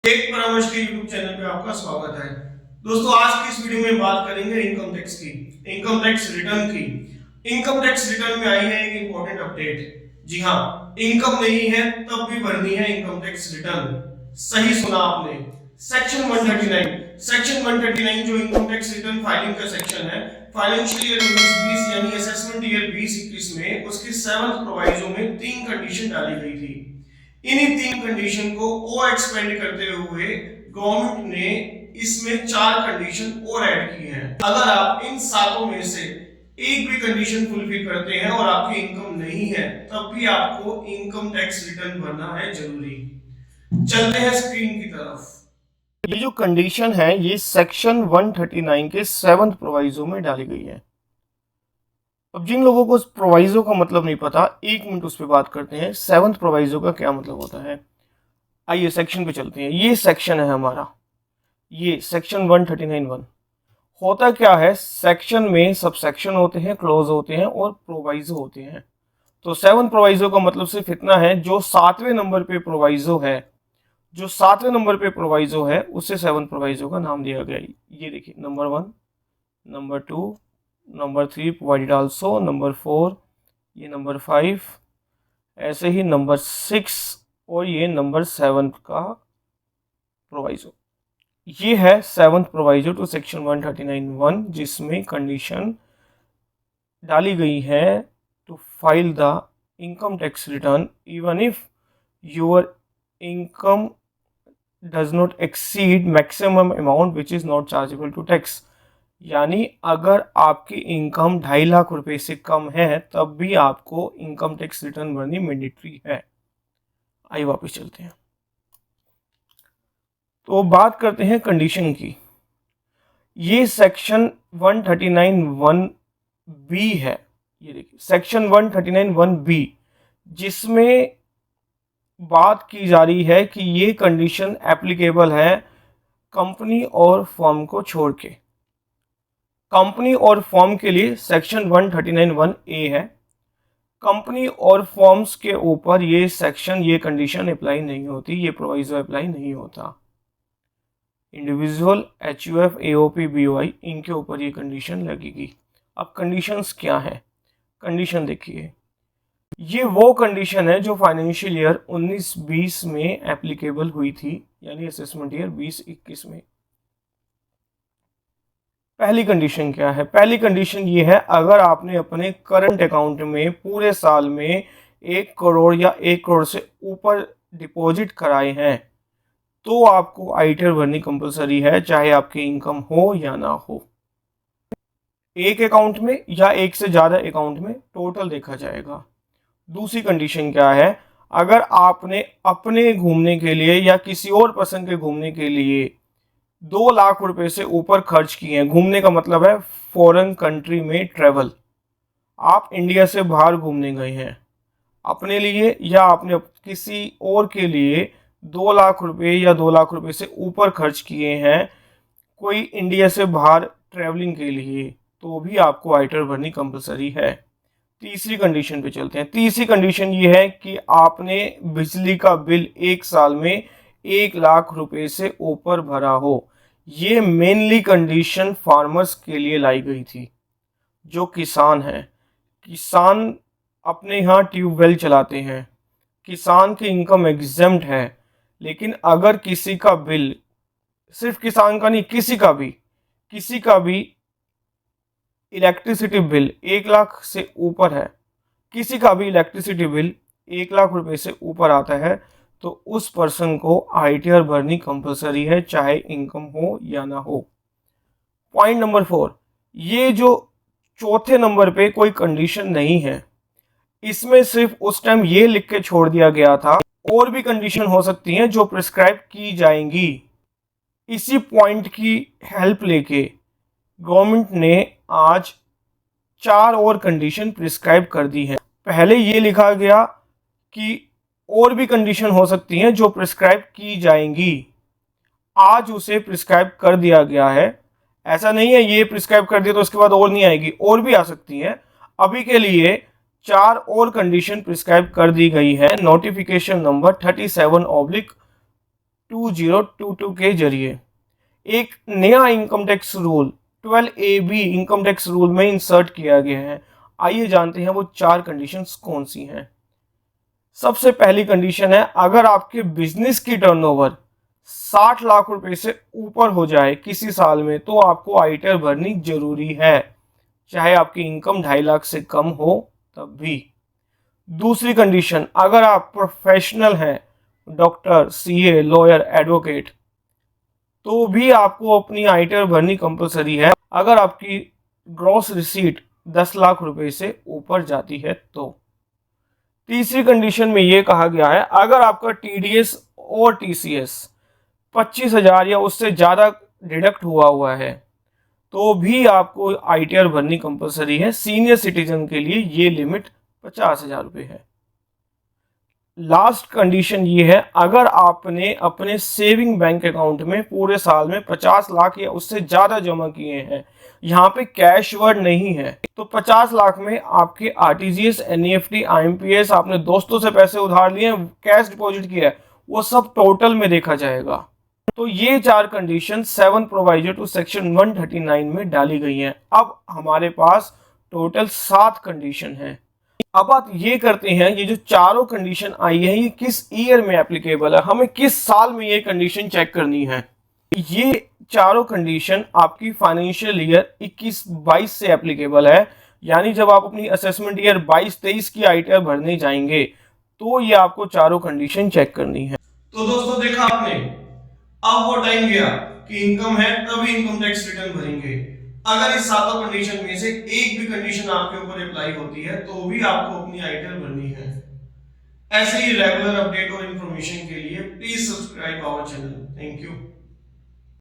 Take परामर्श के YouTube channel पे आपका स्वागत है। दोस्तों, आज की इस वीडियो में बात करेंगे इनकम टैक्स की, इनकम टैक्स रिटर्न की। इनकम टैक्स रिटर्न में आई है एक इंपॉर्टेंट अपडेट। जी हाँ, इनकम नहीं है तब भी भरनी है इनकम टैक्स रिटर्न। सही सुना आपने। सेक्शन 139 जो इनकम टैक्स रिटर्न फाइलिंग का सेक्शन है, फाइनेंशियल ईयर 19-20 यानी असेसमेंट ईयर 20-21 में उसकी 7th प्रोवाइजो में 3 कंडीशन डाली गई थी। इन्हीं 3 कंडीशन को और एक्सपेंड करते हुए गवर्नमेंट ने इसमें 4 कंडीशन और ऐड की हैं। अगर आप इन सातों में से एक भी कंडीशन फुलफिल करते हैं और आपकी इनकम नहीं है, तब भी आपको इनकम टैक्स रिटर्न भरना है जरूरी। चलते हैं स्क्रीन की तरफ। ये जो कंडीशन है ये सेक्शन 139 के 7th प्रोवाइजो में डाली गई है। अब जिन लोगों को प्रोवाइजो का मतलब नहीं पता, 1 मिनट उस पर बात करते हैं। 7th प्रोवाइजो का क्या मतलब होता है। आइए सेक्शन पे चलते हैं। ये सेक्शन है हमारा, ये सेक्शन 139(1) होता क्या है। सेक्शन में सब सेक्शन होते हैं, क्लोज होते हैं और प्रोवाइजो होते हैं। तो 7th प्रोवाइजो का मतलब सिर्फ इतना है, जो 7वें नंबर पे प्रोवाइजो है, जो 7वें नंबर पे प्रोवाइजो है उसे 7th प्रोवाइजो का नाम दिया गया। ये देखिए, number 1, number 2, number 3 provided also, number 4, ये नंबर 5, ऐसे ही नंबर 6 और ये नंबर 7 का प्रोवाइजो। ये है 7th प्रोवाइजो टू सेक्शन 139(1), जिसमें कंडीशन डाली गई है to file the income tax return even if your income does not exceed maximum amount which is not chargeable to tax. यानी अगर आपकी इनकम 2.5 लाख रुपए से कम है तब भी आपको इनकम टैक्स रिटर्न भरनी मैंडेटरी है। आइए वापस चलते हैं। तो बात करते हैं कंडीशन की। ये सेक्शन 139(1)(b) है। ये देखिए सेक्शन 139(1)(b), जिसमें बात की जा रही है कि ये कंडीशन एप्लीकेबल है कंपनी और फर्म को छोड़ के। कंपनी और फर्म के लिए सेक्शन 139(1)(a) है। कंपनी और फर्म्स के ऊपर ये सेक्शन, ये कंडीशन अप्लाई नहीं होती, ये प्रोविजो अप्लाई नहीं होता। इंडिविजुअल, HUF, AOP, BOI, इनके ऊपर ये कंडीशन लगेगी। अब कंडीशंस क्या है, कंडीशन देखिए। ये वो कंडीशन है जो फाइनेंशियल ईयर 19-20 में एप्लीकेबल हुई थी, यानी असेसमेंट ईयर 20-21 में। पहली कंडीशन क्या है। पहली कंडीशन ये है, अगर आपने अपने करंट अकाउंट में पूरे साल में 1 करोड़ या 1 करोड़ से ऊपर डिपॉजिट कराए हैं तो आपको आईटीआर भरनी कंपलसरी है, चाहे आपकी इनकम हो या ना हो। एक अकाउंट में या एक से ज्यादा अकाउंट में टोटल देखा जाएगा। दूसरी कंडीशन क्या है, अगर आपने अपने घूमने के लिए या किसी और पर्सन के घूमने के लिए 2 लाख रुपए से ऊपर खर्च किए हैं, घूमने का मतलब है फॉरेन कंट्री में ट्रेवल, आप इंडिया से बाहर घूमने गए हैं अपने लिए या आपने किसी और के लिए 2 लाख रुपए या 2 लाख रुपए से ऊपर खर्च किए हैं कोई इंडिया से बाहर ट्रैवलिंग के लिए, तो भी आपको आईटीआर भरनी कंपलसरी है। तीसरी कंडीशन पे चलते हैं। तीसरी कंडीशन ये है कि आपने बिजली का बिल 1 साल में 1 लाख रुपए से ऊपर भरा हो। ये मेनली कंडीशन फार्मर्स के लिए लाई गई थी, जो किसान हैं। किसान अपने यहाँ ट्यूबवेल चलाते हैं, किसान की इनकम एग्जेम्प्ट है। लेकिन अगर किसी का बिल, सिर्फ किसान का नहीं, किसी का भी इलेक्ट्रिसिटी बिल 1 लाख से ऊपर है, किसी का भी इलेक्ट्रिसिटी बिल 1 लाख रुपए से ऊपर आता है, तो उस पर्सन को आईटीआर भरनी कंपलसरी है, चाहे इनकम हो या ना हो। पॉइंट नंबर 4, ये जो चौथे नंबर पे कोई कंडीशन नहीं है, इसमें सिर्फ उस टाइम ये लिख के छोड़ दिया गया था और भी कंडीशन हो सकती हैं जो प्रिस्क्राइब की जाएंगी। इसी पॉइंट की हेल्प लेके गवर्नमेंट ने आज 4 और कंडीशन प्रिस्क्राइब कर दी है। पहले ये लिखा गया कि और भी कंडीशन हो सकती हैं जो प्रिस्क्राइब की जाएंगी, आज उसे प्रिस्क्राइब कर दिया गया है। ऐसा नहीं है ये प्रिस्क्राइब कर दिया तो उसके बाद और नहीं आएगी, और भी आ सकती हैं। अभी के लिए 4 और कंडीशन प्रिस्क्राइब कर दी गई है। नोटिफिकेशन नंबर 37/2022 2022 के जरिए एक नया income tax rule 12AB income tax rule में इंसर्ट किया गया है। आइए जानते हैं वो 4 कंडीशंस कौन सी हैं। सबसे पहली कंडीशन है, अगर आपके बिजनेस की टर्नओवर 60 लाख रुपए से ऊपर हो जाए किसी साल में तो आपको आईटीआर भरनी जरूरी है, चाहे आपकी इनकम 2.5 लाख से कम हो तब भी। दूसरी कंडीशन, अगर आप प्रोफेशनल हैं, डॉक्टर, सीए, लॉयर, एडवोकेट, तो भी आपको अपनी आईटीआर भरनी कंपलसरी है अगर आपकी ग्रॉस रिसीट 10 लाख रुपए से ऊपर जाती है तो। तीसरी कंडीशन में यह कहा गया है, अगर आपका टीडीएस और टीसीएस 25,000 या उससे ज्यादा डिडक्ट हुआ है तो भी आपको आईटीआर भरनी कंपलसरी है। सीनियर सिटीजन के लिए ये लिमिट 50,000 रुपये है। लास्ट कंडीशन ये है, अगर आपने अपने सेविंग बैंक अकाउंट में पूरे साल में 50 लाख या उससे ज्यादा जमा किए हैं, यहाँ पे कैश वर्ड नहीं है, तो 50 लाख में आपके आरटीजीएस, एनईएफटी, आईएमपीएस, आपने दोस्तों से पैसे उधार लिए, कैश डिपॉजिट किया है, वो सब टोटल में देखा जाएगा। तो ये 4 कंडीशन 7 प्रोवाइजर टू सेक्शन 139 में डाली गई हैं। अब हमारे पास टोटल 7 कंडीशन हैं। अब बात ये करते हैं, ये जो चारों कंडीशन आई है ये किस ईयर में एप्लीकेबल है, हमें किस साल में ये कंडीशन चेक करनी है। ये चारों कंडीशन आपकी फाइनेंशियल ईयर 21-22 से एप्लीकेबल है, यानी जब आप अपनी असेसमेंट ईयर 22-23 की आईटीआर भरने जाएंगे तो ये आपको चारों कंडीशन चेक करनी है। तो दोस्तों देखा आपने, अब वो टाइम गया कि इनकम है तभी इनकम टैक्स रिटर्न भरेंगे। अगर इस 7 कंडीशन में से एक भी कंडीशन आपके ऊपर अप्लाई होती है तो भी आपको अपनी आईटीआर भरनी है। ऐसे ही रेगुलर अपडेट और इंफॉर्मेशन के लिए please subscribe our channel. Thank you.